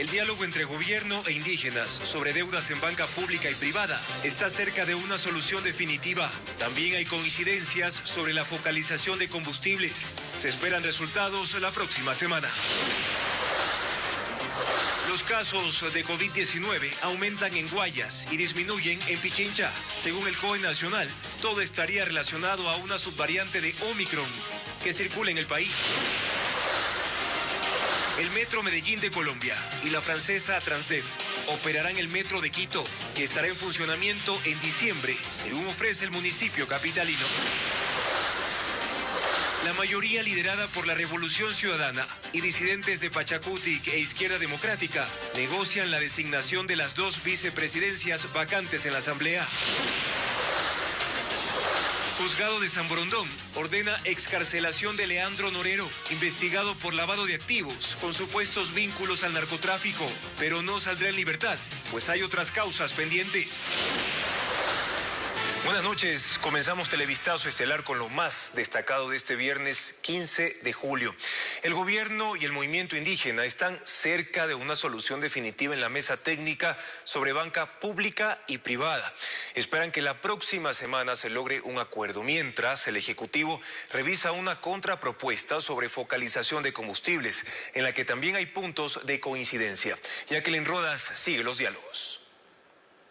El diálogo entre gobierno e indígenas sobre deudas en banca pública y privada está cerca de una solución definitiva. También hay coincidencias sobre la focalización de combustibles. Se esperan resultados la próxima semana. Los casos de COVID-19 aumentan en Guayas y disminuyen en Pichincha. Según el COE Nacional, todo estaría relacionado a una subvariante de Omicron que circula en el país. El Metro Medellín de Colombia y la francesa Transdev operarán el Metro de Quito, que estará en funcionamiento en diciembre, según ofrece el municipio capitalino. La mayoría liderada por la Revolución Ciudadana y disidentes de Pachacutic e Izquierda Democrática negocian la designación de las 2 vicepresidencias vacantes en la Asamblea. Juzgado de San Borondón ordena excarcelación de Leandro Norero, investigado por lavado de activos con supuestos vínculos al narcotráfico, pero no saldrá en libertad, pues hay otras causas pendientes. Buenas noches, comenzamos Televistazo Estelar con lo más destacado de este viernes 15 de julio. El gobierno y el movimiento indígena están cerca de una solución definitiva en la mesa técnica sobre banca pública y privada. Esperan que la próxima semana se logre un acuerdo, mientras el Ejecutivo revisa una contrapropuesta sobre focalización de combustibles, en la que también hay puntos de coincidencia. Jacqueline Rodas sigue los diálogos.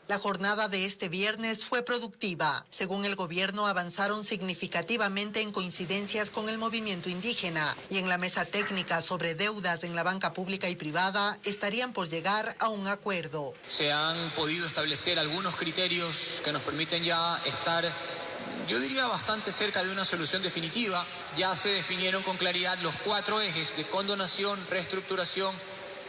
La jornada de este viernes fue productiva. Según el gobierno, avanzaron significativamente en coincidencias con el movimiento indígena y en la mesa técnica sobre deudas en la banca pública y privada estarían por llegar a un acuerdo. Se han podido establecer algunos criterios que nos permiten ya estar, yo diría, bastante cerca de una solución definitiva. Ya se definieron con claridad los 4 ejes de condonación, reestructuración,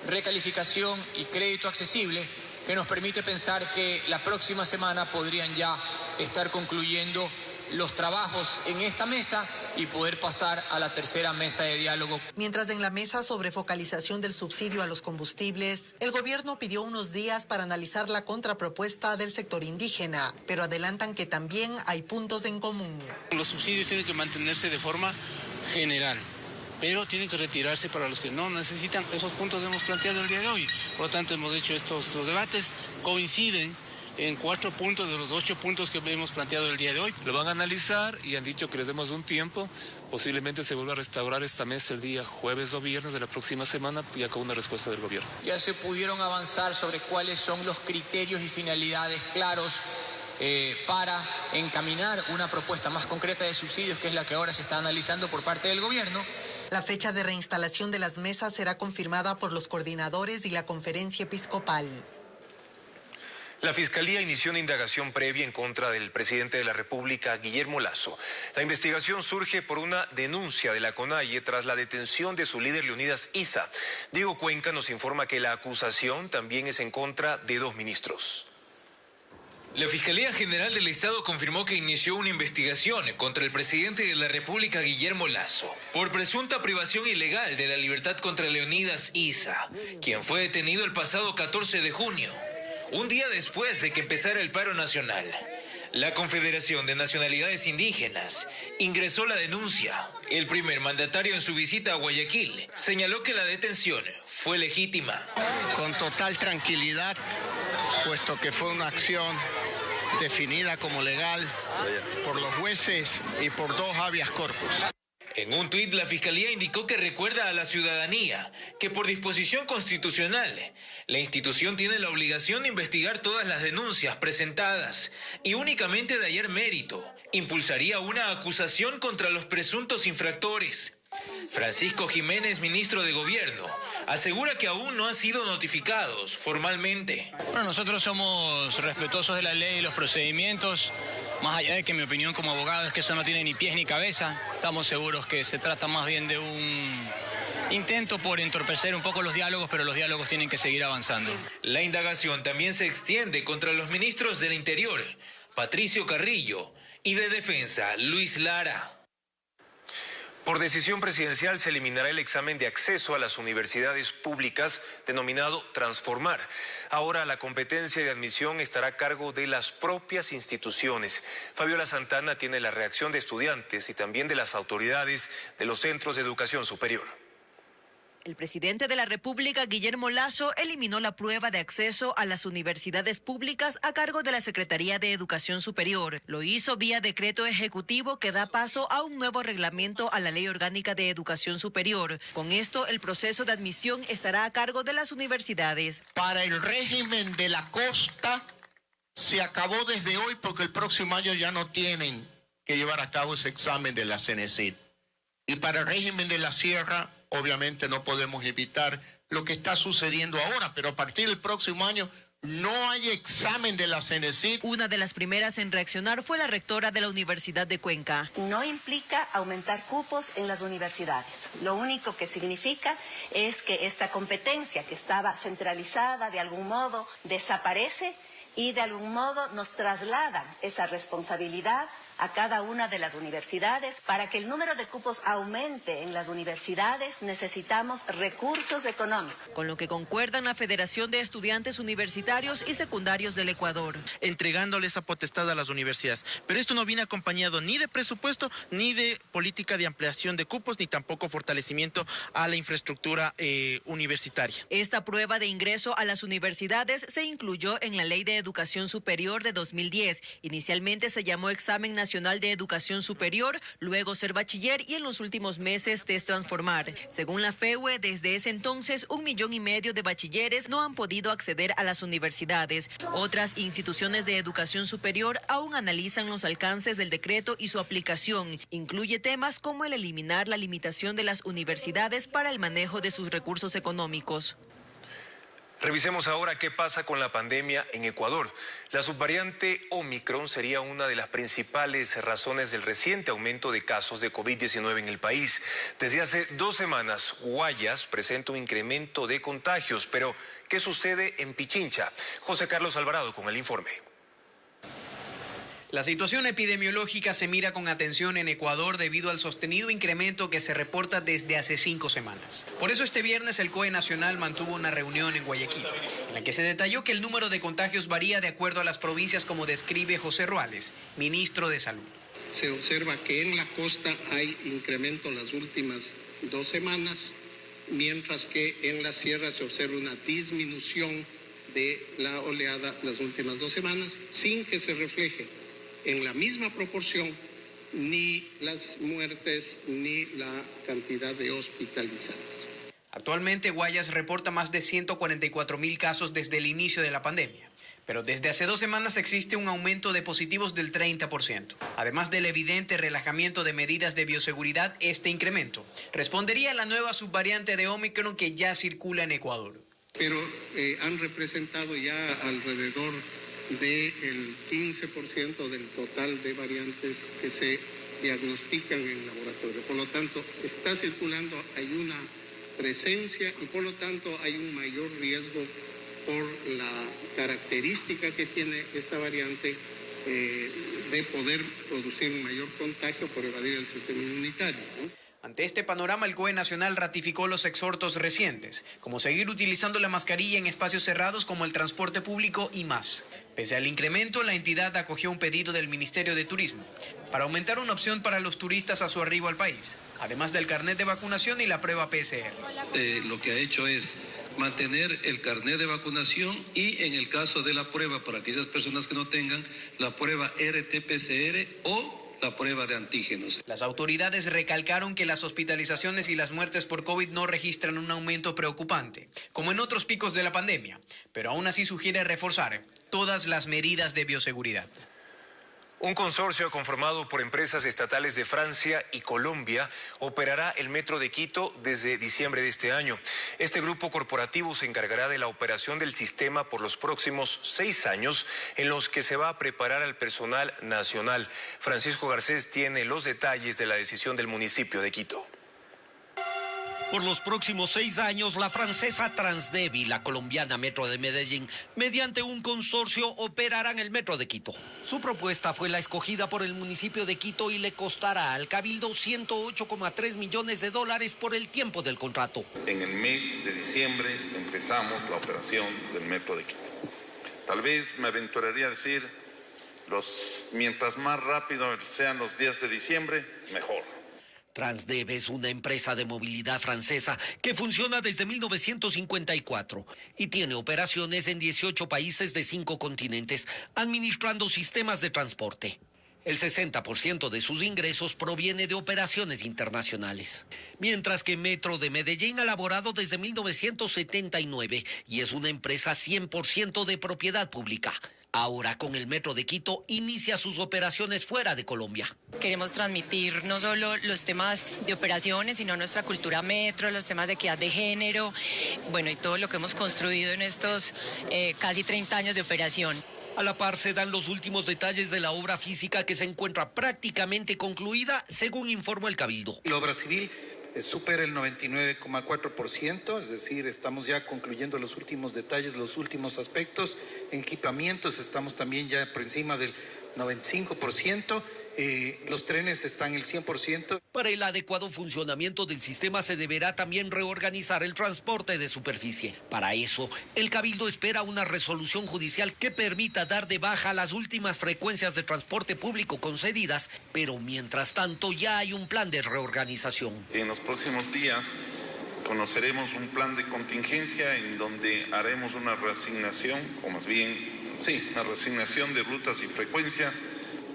recalificación y crédito accesible, que nos permite pensar que la próxima semana podrían ya estar concluyendo los trabajos en esta mesa y poder pasar a la tercera mesa de diálogo. Mientras en la mesa sobre focalización del subsidio a los combustibles, el gobierno pidió unos días para analizar la contrapropuesta del sector indígena, pero adelantan que también hay puntos en común. Los subsidios tienen que mantenerse de forma general, pero tienen que retirarse para los que no necesitan. Esos puntos hemos planteado el día de hoy. Por lo tanto, hemos hecho estos debates, coinciden en 4 puntos de los 8 puntos que hemos planteado el día de hoy. Lo van a analizar y han dicho que les demos un tiempo. Posiblemente se vuelva a restaurar esta mesa el día jueves o viernes de la próxima semana, ya con una respuesta del gobierno. Ya se pudieron avanzar sobre cuáles son los criterios y finalidades claros para encaminar una propuesta más concreta de subsidios, que es la que ahora se está analizando por parte del gobierno. La fecha de reinstalación de las mesas será confirmada por los coordinadores y la conferencia episcopal. La Fiscalía inició una indagación previa en contra del presidente de la República, Guillermo Lasso. La investigación surge por una denuncia de la CONAIE tras la detención de su líder Leonidas Issa. Diego Cuenca nos informa que la acusación también es en contra de 2 ministros. La Fiscalía General del Estado confirmó que inició una investigación contra el presidente de la República, Guillermo Lasso, por presunta privación ilegal de la libertad contra Leonidas Issa, quien fue detenido el pasado 14 de junio, un día después de que empezara el paro nacional. La Confederación de Nacionalidades Indígenas ingresó la denuncia. El primer mandatario, en su visita a Guayaquil, señaló que la detención fue legítima. Con total tranquilidad, puesto que fue una acción definida como legal por los jueces y por 2 habeas corpus. En un tuit, la Fiscalía indicó que recuerda a la ciudadanía que por disposición constitucional, la institución tiene la obligación de investigar todas las denuncias presentadas y únicamente de hallar mérito, impulsaría una acusación contra los presuntos infractores. Francisco Jiménez, ministro de Gobierno, asegura que aún no han sido notificados formalmente. Bueno, nosotros somos respetuosos de la ley y los procedimientos, más allá de que mi opinión como abogado es que eso no tiene ni pies ni cabeza. Estamos seguros que se trata más bien de un intento por entorpecer un poco los diálogos, pero los diálogos tienen que seguir avanzando. La indagación también se extiende contra los ministros del Interior, Patricio Carrillo, y de Defensa, Luis Lara. Por decisión presidencial se eliminará el examen de acceso a las universidades públicas denominado Transformar. Ahora la competencia de admisión estará a cargo de las propias instituciones. Fabiola Santana tiene la reacción de estudiantes y también de las autoridades de los centros de educación superior. El presidente de la República, Guillermo Lasso, eliminó la prueba de acceso a las universidades públicas a cargo de la Secretaría de Educación Superior. Lo hizo vía decreto ejecutivo que da paso a un nuevo reglamento a la Ley Orgánica de Educación Superior. Con esto, el proceso de admisión estará a cargo de las universidades. Para el régimen de la costa se acabó desde hoy porque el próximo año ya no tienen que llevar a cabo ese examen de la CENESID. Y para el régimen de la sierra, obviamente no podemos evitar lo que está sucediendo ahora, pero a partir del próximo año no hay examen de la CENESID. Una de las primeras en reaccionar fue la rectora de la Universidad de Cuenca. No implica aumentar cupos en las universidades. Lo único que significa es que esta competencia que estaba centralizada de algún modo desaparece y de algún modo nos trasladan esa responsabilidad a cada una de las universidades. Para que el número de cupos aumente en las universidades necesitamos recursos económicos. Con lo que concuerdan la Federación de Estudiantes Universitarios y Secundarios del Ecuador. Entregándole esa potestad a las universidades. Pero esto no viene acompañado ni de presupuesto, ni de política de ampliación de cupos, ni tampoco fortalecimiento a la infraestructura universitaria. Esta prueba de ingreso a las universidades se incluyó en la Ley de Educación Superior de 2010. Inicialmente se llamó Examen Nacional de Educación Superior, luego ser bachiller y en los últimos meses test transformar. Según la FEUE, desde ese entonces 1,5 millones de bachilleres no han podido acceder a las universidades. Otras instituciones de educación superior aún analizan los alcances del decreto y su aplicación. Incluye temas como el eliminar la limitación de las universidades para el manejo de sus recursos económicos. Revisemos ahora qué pasa con la pandemia en Ecuador. La subvariante Omicron sería una de las principales razones del reciente aumento de casos de COVID-19 en el país. Desde hace 2 semanas, Guayas presenta un incremento de contagios. Pero, ¿qué sucede en Pichincha? José Carlos Alvarado con el informe. La situación epidemiológica se mira con atención en Ecuador debido al sostenido incremento que se reporta desde hace 5 semanas. Por eso este viernes el COE Nacional mantuvo una reunión en Guayaquil, en la que se detalló que el número de contagios varía de acuerdo a las provincias, como describe José Ruales, ministro de Salud. Se observa que en la costa hay incremento las últimas 2 semanas, mientras que en la sierra se observa una disminución de la oleada las últimas 2 semanas, sin que se refleje en la misma proporción ni las muertes ni la cantidad de hospitalizados. Actualmente Guayas reporta más de 144.000 casos desde el inicio de la pandemia, pero desde hace 2 semanas existe un aumento de positivos del 30%. Además del evidente relajamiento de medidas de bioseguridad, este incremento respondería a la nueva subvariante de Omicron que ya circula en Ecuador. Pero han representado ya alrededor del 15% del total de variantes que se diagnostican en el laboratorio. Por lo tanto, está circulando, hay una presencia y por lo tanto hay un mayor riesgo por la característica que tiene esta variante de poder producir un mayor contagio por evadir el sistema inmunitario, ¿no? Ante este panorama, el COE Nacional ratificó los exhortos recientes, como seguir utilizando la mascarilla en espacios cerrados como el transporte público y más. Pese al incremento, la entidad acogió un pedido del Ministerio de Turismo para aumentar una opción para los turistas a su arribo al país, además del carnet de vacunación y la prueba PCR. Lo que ha hecho es mantener el carnet de vacunación y, en el caso de la prueba, para aquellas personas que no tengan, la prueba RT-PCR o la prueba de antígenos. Las autoridades recalcaron que las hospitalizaciones y las muertes por COVID no registran un aumento preocupante, como en otros picos de la pandemia, pero aún así sugiere reforzar todas las medidas de bioseguridad. Un consorcio conformado por empresas estatales de Francia y Colombia operará el Metro de Quito desde diciembre de este año. Este grupo corporativo se encargará de la operación del sistema por los próximos 6 años, en los que se va a preparar al personal nacional. Francisco Garcés tiene los detalles de la decisión del municipio de Quito. Por los próximos 6 años, la francesa Transdev y la colombiana Metro de Medellín, mediante un consorcio, operarán el Metro de Quito. Su propuesta fue la escogida por el municipio de Quito y le costará al Cabildo $108,3 millones por el tiempo del contrato. En el mes de diciembre empezamos la operación del Metro de Quito. Tal vez me aventuraría a decir, mientras más rápido sean los días de diciembre, mejor. Transdev es una empresa de movilidad francesa que funciona desde 1954 y tiene operaciones en 18 países de 5 continentes, administrando sistemas de transporte. El 60% de sus ingresos proviene de operaciones internacionales. Mientras que Metro de Medellín ha laborado desde 1979 y es una empresa 100% de propiedad pública. Ahora, con el Metro de Quito, inicia sus operaciones fuera de Colombia. Queremos transmitir no solo los temas de operaciones, sino nuestra cultura metro, los temas de equidad de género, bueno, y todo lo que hemos construido en estos casi 30 años de operación. A la par se dan los últimos detalles de la obra física que se encuentra prácticamente concluida, según informó el Cabildo. La obra civil supera el 99,4%, es decir, estamos ya concluyendo los últimos detalles, los últimos aspectos. En equipamientos estamos también ya por encima del 95%. Los trenes están el 100%. Para el adecuado funcionamiento del sistema se deberá también reorganizar el transporte de superficie. Para eso, el Cabildo espera una resolución judicial que permita dar de baja las últimas frecuencias de transporte público concedidas, pero mientras tanto ya hay un plan de reorganización. En los próximos días conoceremos un plan de contingencia en donde haremos una reasignación, o más bien, sí, una reasignación de rutas y frecuencias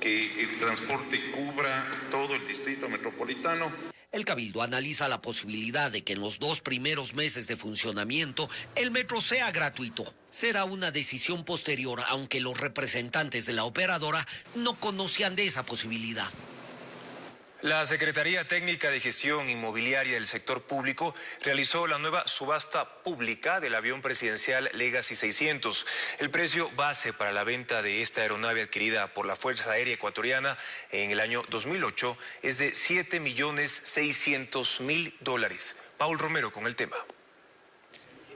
que el transporte cubra todo el distrito metropolitano. El Cabildo analiza la posibilidad de que en los 2 primeros meses de funcionamiento el metro sea gratuito. Será una decisión posterior, aunque los representantes de la operadora no conocían de esa posibilidad. La Secretaría Técnica de Gestión Inmobiliaria del Sector Público realizó la nueva subasta pública del avión presidencial Legacy 600. El precio base para la venta de esta aeronave adquirida por la Fuerza Aérea Ecuatoriana en el año 2008 es de $7.600.000. Paul Romero con el tema.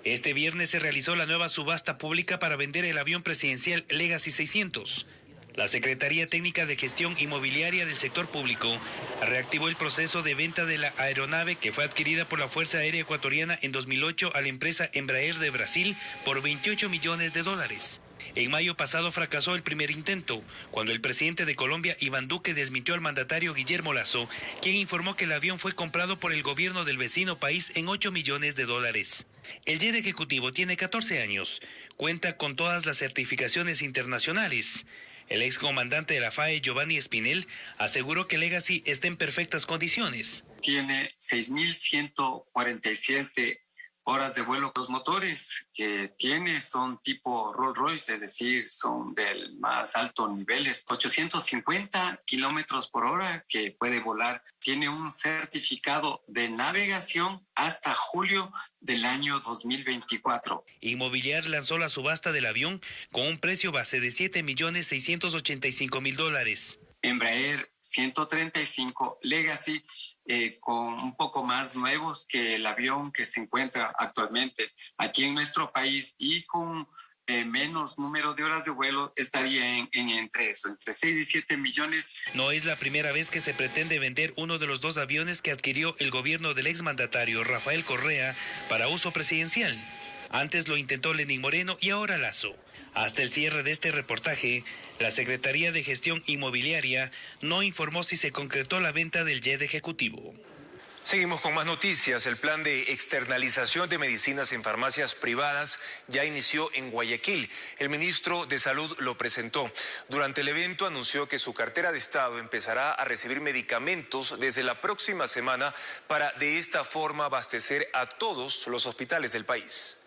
Este viernes se realizó la nueva subasta pública para vender el avión presidencial Legacy 600. La Secretaría Técnica de Gestión Inmobiliaria del Sector Público reactivó el proceso de venta de la aeronave que fue adquirida por la Fuerza Aérea Ecuatoriana en 2008 a la empresa Embraer de Brasil por $28 millones. En mayo pasado fracasó el primer intento, cuando el presidente de Colombia, Iván Duque, desmintió al mandatario Guillermo Lasso, quien informó que el avión fue comprado por el gobierno del vecino país en $8 millones. El jet ejecutivo tiene 14 años, cuenta con todas las certificaciones internacionales. El excomandante de la FAE, Giovanni Espinel, aseguró que Legacy está en perfectas condiciones. Tiene 6.147 horas de vuelo. Los motores que tiene son tipo Rolls Royce, es decir, son del más alto nivel, 850 kilómetros por hora que puede volar. Tiene un certificado de navegación hasta julio del año 2024. Inmobiliar lanzó la subasta del avión con un precio base de $7.685.000. Embraer 135 Legacy con un poco más nuevos que el avión que se encuentra actualmente aquí en nuestro país y con menos número de horas de vuelo estaría entre 6 y 7 millones. No es la primera vez que se pretende vender uno de los 2 aviones que adquirió el gobierno del exmandatario Rafael Correa para uso presidencial. Antes lo intentó Lenín Moreno y ahora Lasso. Hasta el cierre de este reportaje, la Secretaría de Gestión Inmobiliaria no informó si se concretó la venta del jet ejecutivo. Seguimos con más noticias. El plan de externalización de medicinas en farmacias privadas ya inició en Guayaquil. El ministro de Salud lo presentó. Durante el evento anunció que su cartera de Estado empezará a recibir medicamentos desde la próxima semana para de esta forma abastecer a todos los hospitales del país.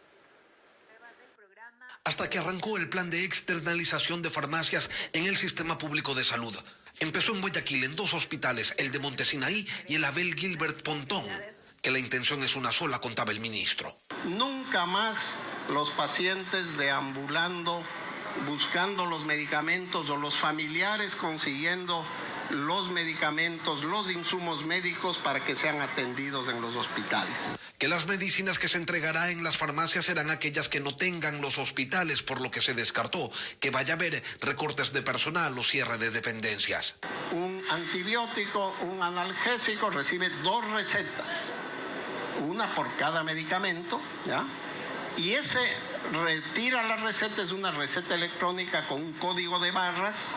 Hasta que arrancó el plan de externalización de farmacias en el sistema público de salud. Empezó en Guayaquil en 2 hospitales, el de Montesinaí y el Abel Gilbert Pontón, que la intención es una sola, contaba el ministro. Nunca más los pacientes deambulando, buscando los medicamentos o los familiares consiguiendo los medicamentos, los insumos médicos para que sean atendidos en los hospitales. Que las medicinas que se entregará en las farmacias serán aquellas que no tengan los hospitales, por lo que se descartó que vaya a haber recortes de personal o cierre de dependencias. Un antibiótico, un analgésico recibe 2 recetas, una por cada medicamento, ¿ya? Y ese retira la receta, es una receta electrónica con un código de barras,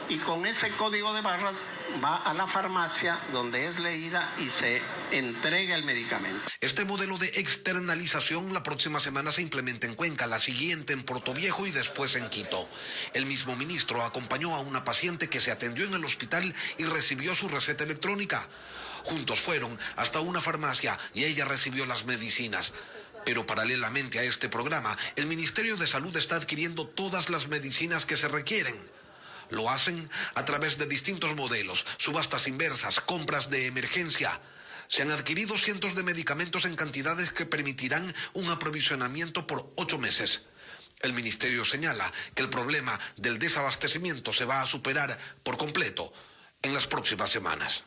y con ese código de barras va a la farmacia donde es leída y se entrega el medicamento. Este modelo de externalización la próxima semana se implementa en Cuenca, la siguiente en Portoviejo y después en Quito. El mismo ministro acompañó a una paciente que se atendió en el hospital y recibió su receta electrónica. Juntos fueron hasta una farmacia y ella recibió las medicinas. Pero paralelamente a este programa, el Ministerio de Salud está adquiriendo todas las medicinas que se requieren. Lo hacen a través de distintos modelos, subastas inversas, compras de emergencia. Se han adquirido cientos de medicamentos en cantidades que permitirán un aprovisionamiento por 8 meses. El ministerio señala que el problema del desabastecimiento se va a superar por completo en las próximas semanas.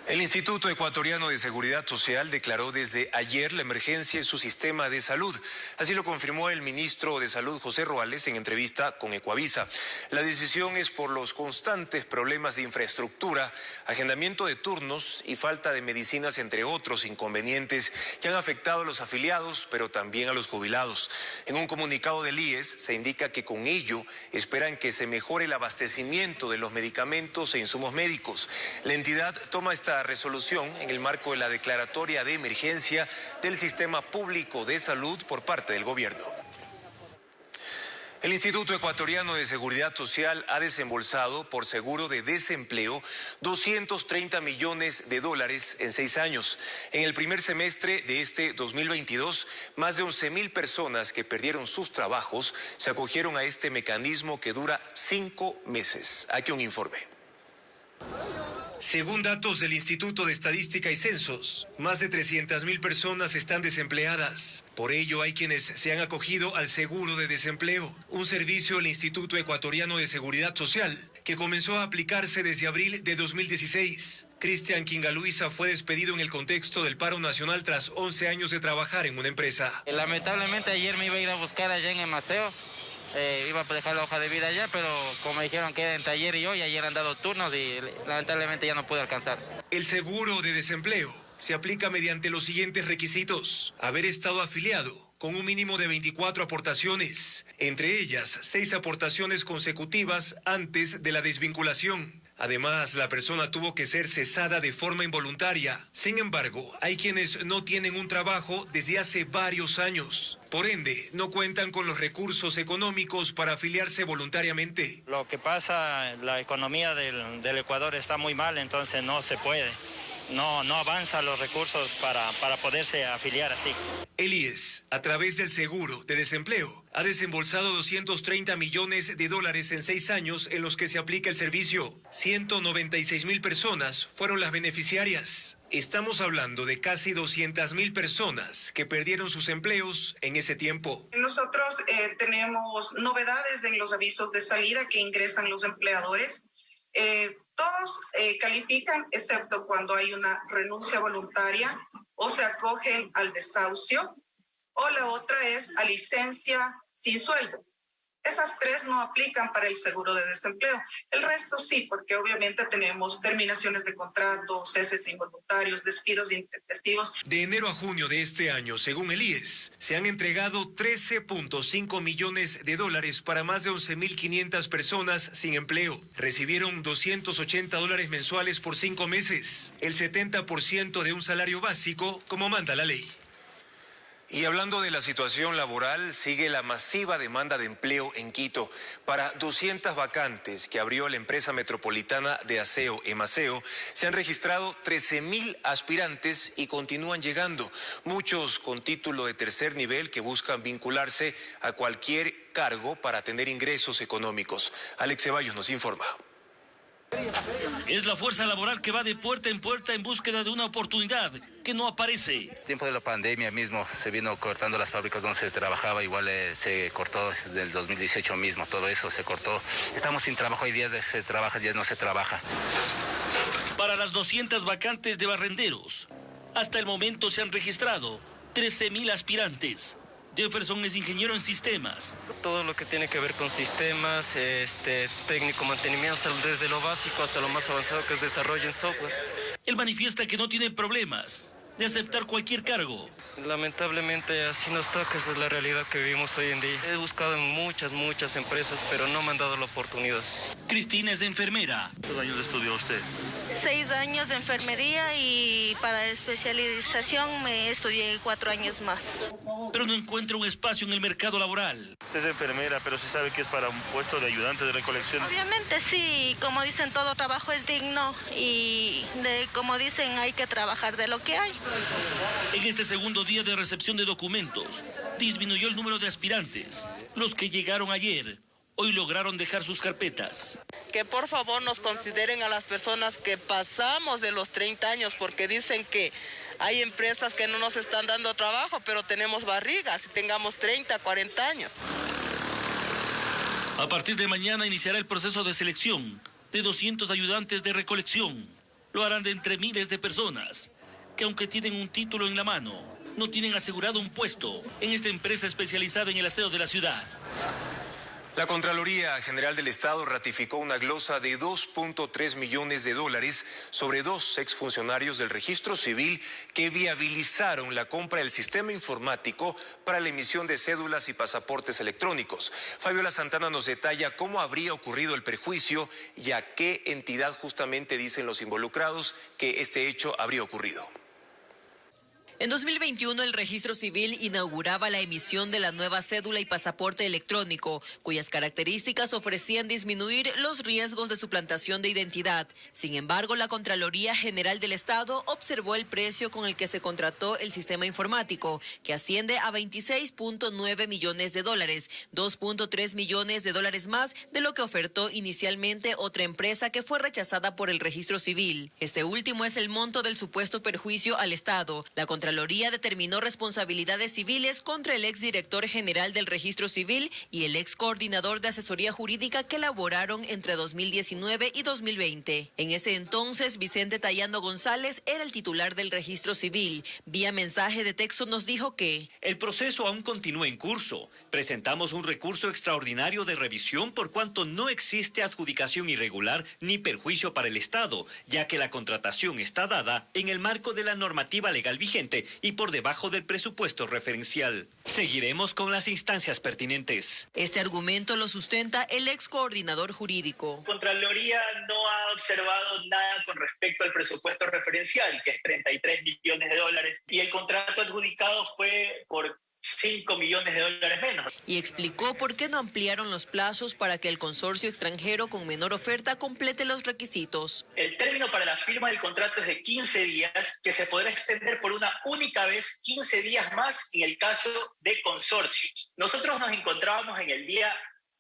El Instituto Ecuatoriano de Seguridad Social declaró desde ayer la emergencia en su sistema de salud. Así lo confirmó el ministro de Salud, José Ruales, en entrevista con Ecuavisa. La decisión es por los constantes problemas de infraestructura, agendamiento de turnos y falta de medicinas, entre otros inconvenientes que han afectado a los afiliados, pero también a los jubilados. En un comunicado del IES se indica que con ello esperan que se mejore el abastecimiento de los medicamentos e insumos médicos. La entidad toma esta resolución en el marco de la declaratoria de emergencia del sistema público de salud por parte del gobierno. El Instituto Ecuatoriano de Seguridad Social ha desembolsado por seguro de desempleo $230 millones en 6 años. En el primer semestre de este 2022, más de 11.000 personas que perdieron sus trabajos se acogieron a este mecanismo que dura 5 meses. Aquí un informe. Según datos del Instituto de Estadística y Censos, más de 300.000 personas están desempleadas. Por ello, hay quienes se han acogido al seguro de desempleo, un servicio del Instituto Ecuatoriano de Seguridad Social, que comenzó a aplicarse desde abril de 2016. Cristian Quingaluiza fue despedido en el contexto del paro nacional tras 11 años de trabajar en una empresa. Lamentablemente ayer me iba a ir a buscar allá en el Maceo. Iba a dejar la hoja de vida allá, pero como me dijeron que era entre ayer y hoy, ayer han dado turnos y lamentablemente ya no pude alcanzar. El seguro de desempleo se aplica mediante los siguientes requisitos: haber estado afiliado con un mínimo de 24 aportaciones, entre ellas 6 aportaciones consecutivas antes de la desvinculación. Además, la persona tuvo que ser cesada de forma involuntaria. Sin embargo, hay quienes no tienen un trabajo desde hace varios años. Por ende, no cuentan con los recursos económicos para afiliarse voluntariamente. Lo que pasa, la economía del Ecuador está muy mal, entonces no se puede. No avanzan los recursos para poderse afiliar así. El IES, a través del seguro de desempleo, ha desembolsado $230 millones en 6 años en los que se aplica el servicio. 196.000 personas fueron las beneficiarias. Estamos hablando de casi 200.000 personas que perdieron sus empleos en ese tiempo. Nosotros tenemos novedades en los avisos de salida que ingresan los empleadores. Todos califican, excepto cuando hay una renuncia voluntaria o se acogen al desahucio, o la otra es a licencia sin sueldo. Esas 3 no aplican para el seguro de desempleo. El resto sí, porque obviamente tenemos terminaciones de contrato, ceses involuntarios, despidos intempestivos. De enero a junio de este año, según el IES, se han entregado $13.5 millones para más de 11.500 personas sin empleo. Recibieron $280 mensuales por 5 meses, el 70% de un salario básico, como manda la ley. Y hablando de la situación laboral, sigue la masiva demanda de empleo en Quito. Para 200 vacantes que abrió la empresa metropolitana de aseo, Emaseo, se han registrado 13.000 aspirantes y continúan llegando, muchos con título de tercer nivel que buscan vincularse a cualquier cargo para tener ingresos económicos. Alex Ceballos nos informa. Es la fuerza laboral que va de puerta en búsqueda de una oportunidad que no aparece. En el tiempo de la pandemia mismo se vino cortando las fábricas donde se trabajaba, igual se cortó del 2018 mismo, todo eso se cortó. Estamos sin trabajo, hay días de se trabaja, días no se trabaja. Para las 200 vacantes de barrenderos, hasta el momento se han registrado 13.000 aspirantes. Jefferson es ingeniero en sistemas. Todo lo que tiene que ver con sistemas, técnico mantenimiento, desde lo básico hasta lo más avanzado que es desarrollo en software. Él manifiesta que no tiene problemas de aceptar cualquier cargo. Lamentablemente así nos toca, esa es la realidad que vivimos hoy en día. He buscado en muchas empresas, pero no me han dado la oportunidad. Cristina es enfermera. ¿Cuántos años estudió usted? 6 años de enfermería y para especialización me estudié 4 años más. Pero no encuentra un espacio en el mercado laboral. Usted es enfermera, pero se sabe que es para un puesto de ayudante de recolección. Obviamente sí, como dicen, todo trabajo es digno y como dicen, hay que trabajar de lo que hay. En este segundo día de recepción de documentos, disminuyó el número de aspirantes. Los que llegaron ayer, hoy lograron dejar sus carpetas. Que por favor nos consideren a las personas que pasamos de los 30 años, porque dicen que hay empresas que no nos están dando trabajo, pero tenemos barrigas y tengamos 30, 40 años. A partir de mañana iniciará el proceso de selección de 200 ayudantes de recolección. Lo harán de entre miles de personas que, aunque tienen un título en la mano, no tienen asegurado un puesto en esta empresa especializada en el aseo de la ciudad. La Contraloría General del Estado ratificó una glosa de $2.3 millones sobre 2 exfuncionarios del Registro Civil que viabilizaron la compra del sistema informático para la emisión de cédulas y pasaportes electrónicos. Fabiola Santana nos detalla cómo habría ocurrido el perjuicio y a qué entidad justamente dicen los involucrados que este hecho habría ocurrido. En 2021, el Registro Civil inauguraba la emisión de la nueva cédula y pasaporte electrónico, cuyas características ofrecían disminuir los riesgos de suplantación de identidad. Sin embargo, la Contraloría General del Estado observó el precio con el que se contrató el sistema informático, que asciende a $26.9 millones, $2.3 millones más de lo que ofertó inicialmente otra empresa que fue rechazada por el Registro Civil. Este último es el monto del supuesto perjuicio al Estado. La Contraloría determinó responsabilidades civiles contra el exdirector general del Registro Civil y el ex coordinador de asesoría jurídica que laboraron entre 2019 y 2020. En ese entonces, Vicente Tallano González era el titular del Registro Civil. Vía mensaje de texto nos dijo que el proceso aún continúa en curso. Presentamos un recurso extraordinario de revisión por cuanto no existe adjudicación irregular ni perjuicio para el Estado, ya que la contratación está dada en el marco de la normativa legal vigente y por debajo del presupuesto referencial. Seguiremos con las instancias pertinentes. Este argumento lo sustenta el ex coordinador jurídico. Contraloría no ha observado nada con respecto al presupuesto referencial, que es $33 millones, y el contrato adjudicado fue por $5 millones menos. Y explicó por qué no ampliaron los plazos para que el consorcio extranjero con menor oferta complete los requisitos. El término para la firma del contrato es de 15 días, que se podrá extender por una única vez 15 días más en el caso de consorcios. Nosotros nos encontrábamos en el día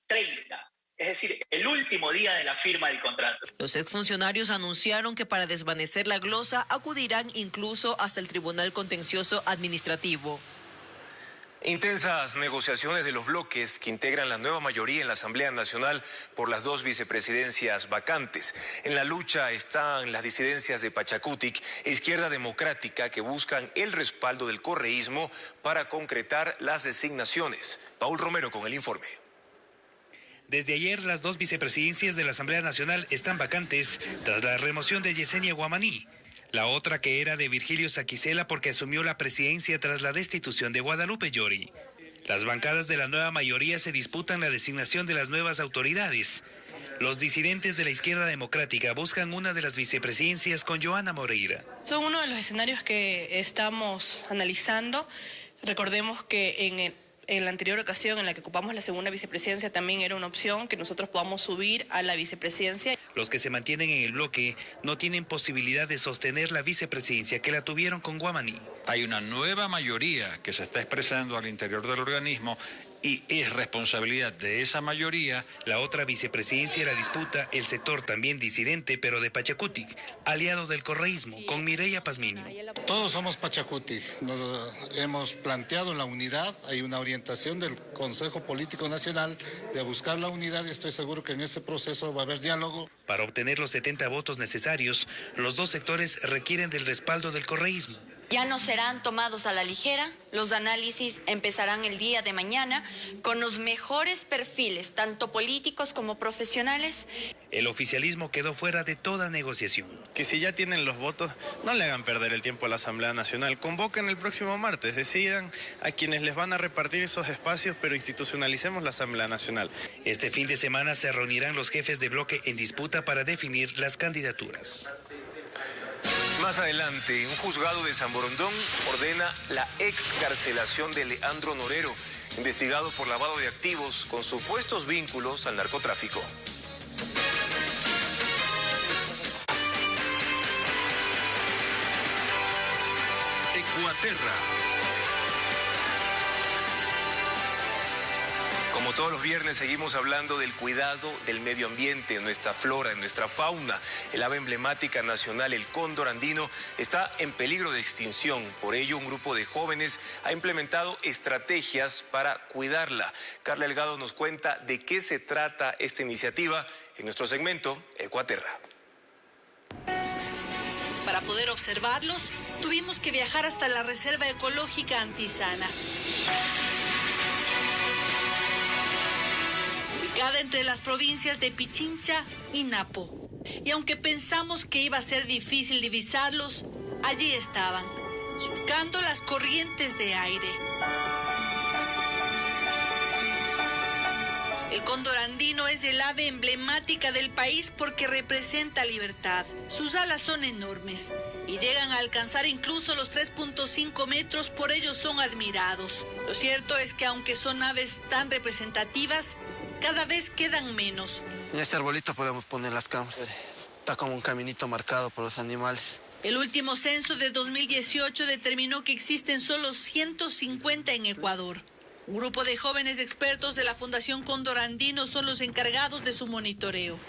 30. Es decir, el último día de la firma del contrato. Los exfuncionarios anunciaron que para desvanecer la glosa acudirán incluso hasta el Tribunal Contencioso Administrativo. Intensas negociaciones de los bloques que integran la nueva mayoría en la Asamblea Nacional por las 2 vicepresidencias vacantes. En la lucha están las disidencias de Pachacutic e Izquierda Democrática que buscan el respaldo del correísmo para concretar las designaciones. Paul Romero con el informe. Desde ayer, las 2 vicepresidencias de la Asamblea Nacional están vacantes tras la remoción de Yesenia Guamaní. La otra que era de Virgilio Saquicela porque asumió la presidencia tras la destitución de Guadalupe Llori. Las bancadas de la nueva mayoría se disputan la designación de las nuevas autoridades. Los disidentes de la Izquierda Democrática buscan una de las vicepresidencias con Joana Moreira. Son uno de los escenarios que estamos analizando. Recordemos que en la anterior ocasión en la que ocupamos la segunda vicepresidencia también era una opción que nosotros podamos subir a la vicepresidencia. Los que se mantienen en el bloque no tienen posibilidad de sostener la vicepresidencia que la tuvieron con Guamaní. Hay una nueva mayoría que se está expresando al interior del organismo y es responsabilidad de esa mayoría. La otra vicepresidencia la disputa el sector también disidente, pero de Pachacutic, aliado del correísmo, con Mireya Pazmiño. Todos somos Pachacutic, nos hemos planteado la unidad, hay una orientación del Consejo Político Nacional de buscar la unidad y estoy seguro que en ese proceso va a haber diálogo. Para obtener los 70 votos necesarios, los 2 sectores requieren del respaldo del correísmo. Ya no serán tomados a la ligera, los análisis empezarán el día de mañana con los mejores perfiles, tanto políticos como profesionales. El oficialismo quedó fuera de toda negociación. Que si ya tienen los votos, no le hagan perder el tiempo a la Asamblea Nacional. Convoquen el próximo martes, decidan a quienes les van a repartir esos espacios, pero institucionalicemos la Asamblea Nacional. Este fin de semana se reunirán los jefes de bloque en disputa para definir las candidaturas. Más adelante, un juzgado de San Borondón ordena la excarcelación de Leandro Norero, investigado por lavado de activos con supuestos vínculos al narcotráfico. Ecuaterra. Como todos los viernes seguimos hablando del cuidado del medio ambiente, nuestra flora, nuestra fauna. El ave emblemática nacional, el cóndor andino, está en peligro de extinción. Por ello, un grupo de jóvenes ha implementado estrategias para cuidarla. Carla Delgado nos cuenta de qué se trata esta iniciativa en nuestro segmento Ecuaterra. Para poder observarlos, tuvimos que viajar hasta la Reserva Ecológica Antisana. Ubicada entre las provincias de Pichincha y Napo. Y aunque pensamos que iba a ser difícil divisarlos, allí estaban, surcando las corrientes de aire. El cóndor andino es el ave emblemática del país porque representa libertad. Sus alas son enormes y llegan a alcanzar incluso los 3.5 metros, por ello son admirados. Lo cierto es que aunque son aves tan representativas, cada vez quedan menos. En este arbolito podemos poner las cámaras. Está como un caminito marcado por los animales. El último censo de 2018 determinó que existen solo 150 en Ecuador. Un grupo de jóvenes expertos de la Fundación Cóndor Andino son los encargados de su monitoreo.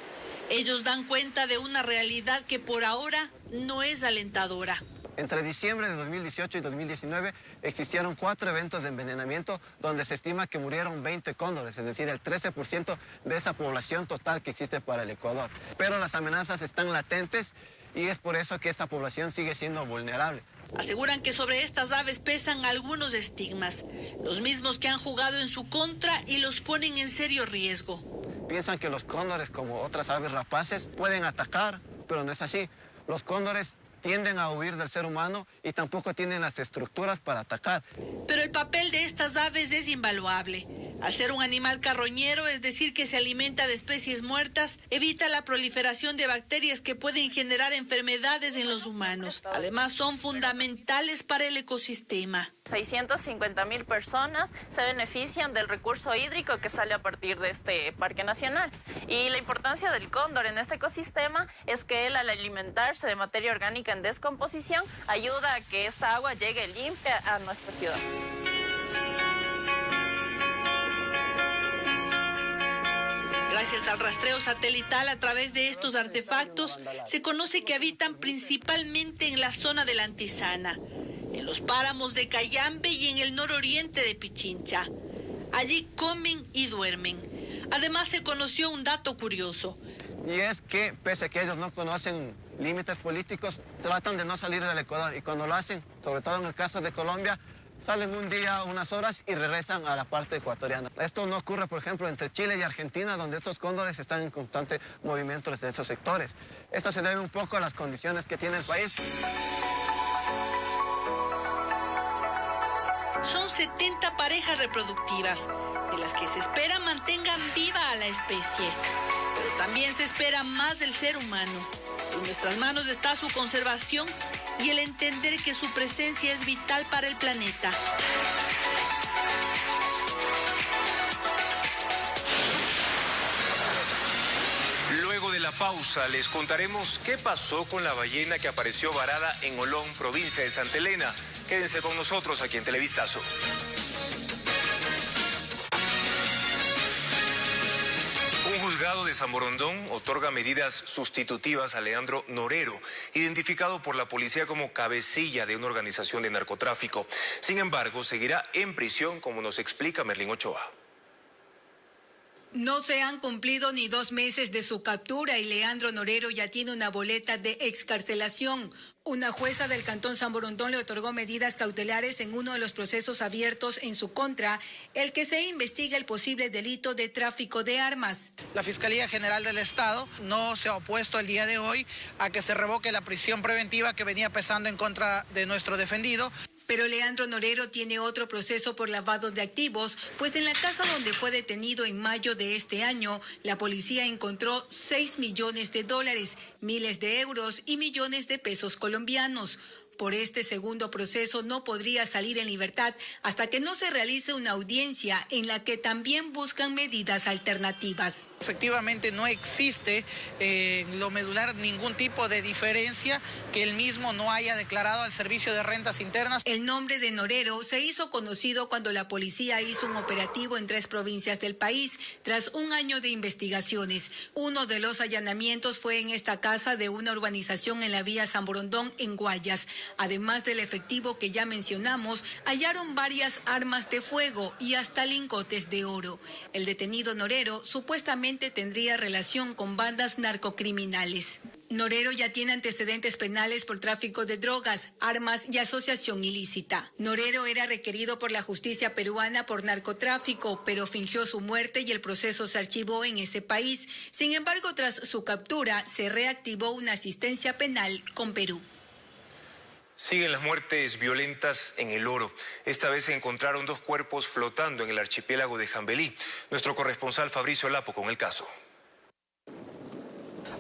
Ellos dan cuenta de una realidad que por ahora no es alentadora. Entre diciembre de 2018 y 2019 existieron 4 eventos de envenenamiento donde se estima que murieron 20 cóndores, es decir, el 13% de esa población total que existe para el Ecuador. Pero las amenazas están latentes y es por eso que esta población sigue siendo vulnerable. Aseguran que sobre estas aves pesan algunos estigmas, los mismos que han jugado en su contra y los ponen en serio riesgo. Piensan que los cóndores, como otras aves rapaces, pueden atacar, pero no es así. Los cóndores tienden a huir del ser humano y tampoco tienen las estructuras para atacar. Pero el papel de estas aves es invaluable. Al ser un animal carroñero, es decir, que se alimenta de especies muertas, evita la proliferación de bacterias que pueden generar enfermedades en los humanos. Además, son fundamentales para el ecosistema. 650.000 personas se benefician del recurso hídrico que sale a partir de este parque nacional. Y la importancia del cóndor en este ecosistema es que él, al alimentarse de materia orgánica en descomposición, ayuda a que esta agua llegue limpia a nuestra ciudad. Gracias al rastreo satelital a través de estos artefactos, se conoce que habitan principalmente en la zona de la Antisana, en los páramos de Cayambe y en el nororiente de Pichincha. Allí comen y duermen. Además, se conoció un dato curioso. Y es que, pese a que ellos no conocen límites políticos, tratan de no salir del Ecuador. Y cuando lo hacen, sobre todo en el caso de Colombia, salen un día, unas horas y regresan a la parte ecuatoriana. Esto no ocurre, por ejemplo, entre Chile y Argentina, donde estos cóndores están en constante movimiento desde esos sectores. Esto se debe un poco a las condiciones que tiene el país. Son 70 parejas reproductivas, de las que se espera mantengan viva a la especie. Pero también se espera más del ser humano. En nuestras manos está su conservación y el entender que su presencia es vital para el planeta. Luego de la pausa les contaremos qué pasó con la ballena que apareció varada en Olón, provincia de Santa Elena. Quédense con nosotros aquí en Televistazo. Un juzgado de San Borondón otorga medidas sustitutivas a Leandro Norero, identificado por la policía como cabecilla de una organización de narcotráfico. Sin embargo, seguirá en prisión, como nos explica Merlín Ochoa. No se han cumplido ni 2 meses de su captura y Leandro Norero ya tiene una boleta de excarcelación. Una jueza del Cantón San Borondón le otorgó medidas cautelares en uno de los procesos abiertos en su contra, el que se investiga el posible delito de tráfico de armas. La Fiscalía General del Estado no se ha opuesto el día de hoy a que se revoque la prisión preventiva que venía pesando en contra de nuestro defendido. Pero Leandro Norero tiene otro proceso por lavado de activos, pues en la casa donde fue detenido en mayo de este año, la policía encontró 6 millones de dólares, miles de euros y millones de pesos colombianos. Por este segundo proceso no podría salir en libertad hasta que no se realice una audiencia en la que también buscan medidas alternativas. Efectivamente no existe en lo medular ningún tipo de diferencia que él mismo no haya declarado al Servicio de Rentas Internas. El nombre de Norero se hizo conocido cuando la policía hizo un operativo en 3 provincias del país tras un año de investigaciones. Uno de los allanamientos fue en esta casa de una urbanización en la vía San Borondón, en Guayas. Además del efectivo que ya mencionamos, hallaron varias armas de fuego y hasta lingotes de oro. El detenido Norero supuestamente tendría relación con bandas narcocriminales. Norero ya tiene antecedentes penales por tráfico de drogas, armas y asociación ilícita. Norero era requerido por la justicia peruana por narcotráfico, pero fingió su muerte y el proceso se archivó en ese país. Sin embargo, tras su captura, se reactivó una asistencia penal con Perú. Siguen las muertes violentas en El Oro. Esta vez se encontraron 2 cuerpos flotando en el archipiélago de Jambelí. Nuestro corresponsal Fabricio Lapo con el caso.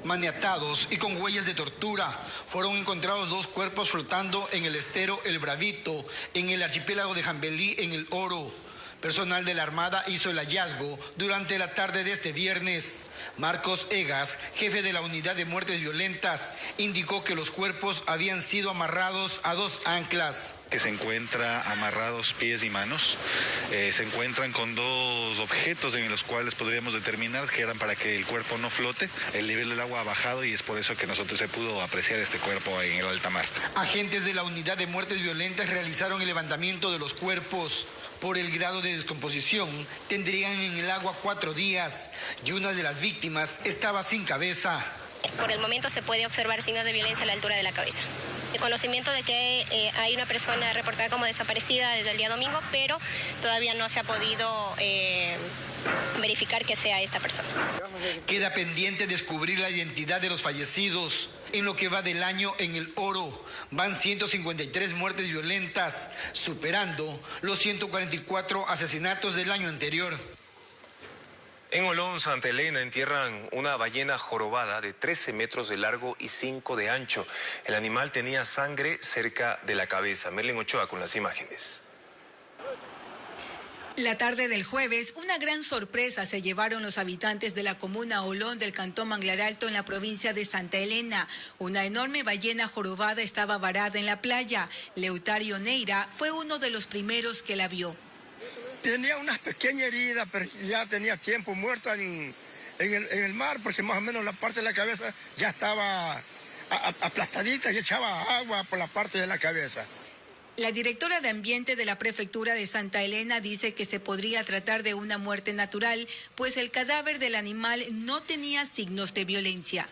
Maniatados y con huellas de tortura, fueron encontrados 2 cuerpos flotando en el estero El Bravito, en el archipiélago de Jambelí, en El Oro. Personal de la Armada hizo el hallazgo durante la tarde de este viernes. Marcos Egas, jefe de la unidad de muertes violentas, indicó que los cuerpos habían sido amarrados a 2 anclas. Que se encuentra amarrados pies y manos, se encuentran con 2 objetos en los cuales podríamos determinar que eran para que el cuerpo no flote. El nivel del agua ha bajado y es por eso que nosotros se pudo apreciar este cuerpo en el alta mar. Agentes de la unidad de muertes violentas realizaron el levantamiento de los cuerpos. Por el grado de descomposición, tendrían en el agua 4 días y una de las víctimas estaba sin cabeza. Por el momento se puede observar signos de violencia a la altura de la cabeza. El conocimiento de que hay una persona reportada como desaparecida desde el día domingo, pero todavía no se ha podido verificar que sea esta persona. Queda pendiente descubrir la identidad de los fallecidos. En lo que va del año en El Oro, van 153 muertes violentas, superando los 144 asesinatos del año anterior. En Olón, Santa Elena, entierran una ballena jorobada de 13 metros de largo y 5 de ancho. El animal tenía sangre cerca de la cabeza. Merlin Ochoa con las imágenes. La tarde del jueves, una gran sorpresa se llevaron los habitantes de la comuna Olón del cantón Manglar Alto en la provincia de Santa Elena. Una enorme ballena jorobada estaba varada en la playa. Leutario Neira fue uno de los primeros que la vio. Tenía unas pequeñas heridas, pero ya tenía tiempo muerta en el mar, porque más o menos la parte de la cabeza ya estaba aplastadita y echaba agua por la parte de la cabeza. La directora de Ambiente de la Prefectura de Santa Elena dice que se podría tratar de una muerte natural, pues el cadáver del animal no tenía signos de violencia.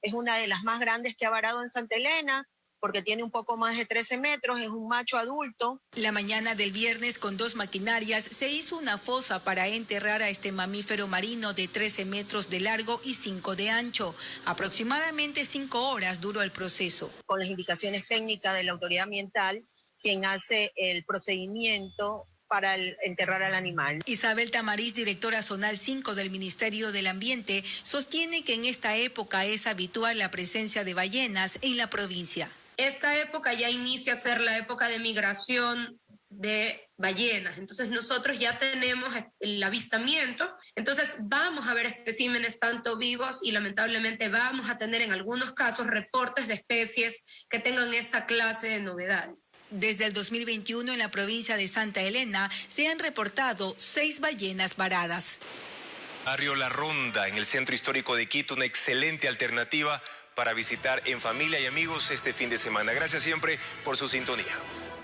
Es una de las más grandes que ha varado en Santa Elena, porque tiene un poco más de 13 metros, es un macho adulto. La mañana del viernes, con 2 maquinarias, se hizo una fosa para enterrar a este mamífero marino de 13 metros de largo y 5 de ancho. Aproximadamente 5 horas duró el proceso. Con las indicaciones técnicas de la autoridad ambiental, quien hace el procedimiento para enterrar al animal. Isabel Tamariz, directora zonal 5 del Ministerio del Ambiente, sostiene que en esta época es habitual la presencia de ballenas en la provincia. Esta época ya inicia a ser la época de migración de ballenas, entonces nosotros ya tenemos el avistamiento, entonces vamos a ver especímenes tanto vivos y lamentablemente vamos a tener en algunos casos reportes de especies que tengan esta clase de novedades. Desde el 2021 en la provincia de Santa Elena se han reportado 6 ballenas varadas. Barrio La Ronda, en el centro histórico de Quito, una excelente alternativa para visitar en familia y amigos este fin de semana. Gracias siempre por su sintonía.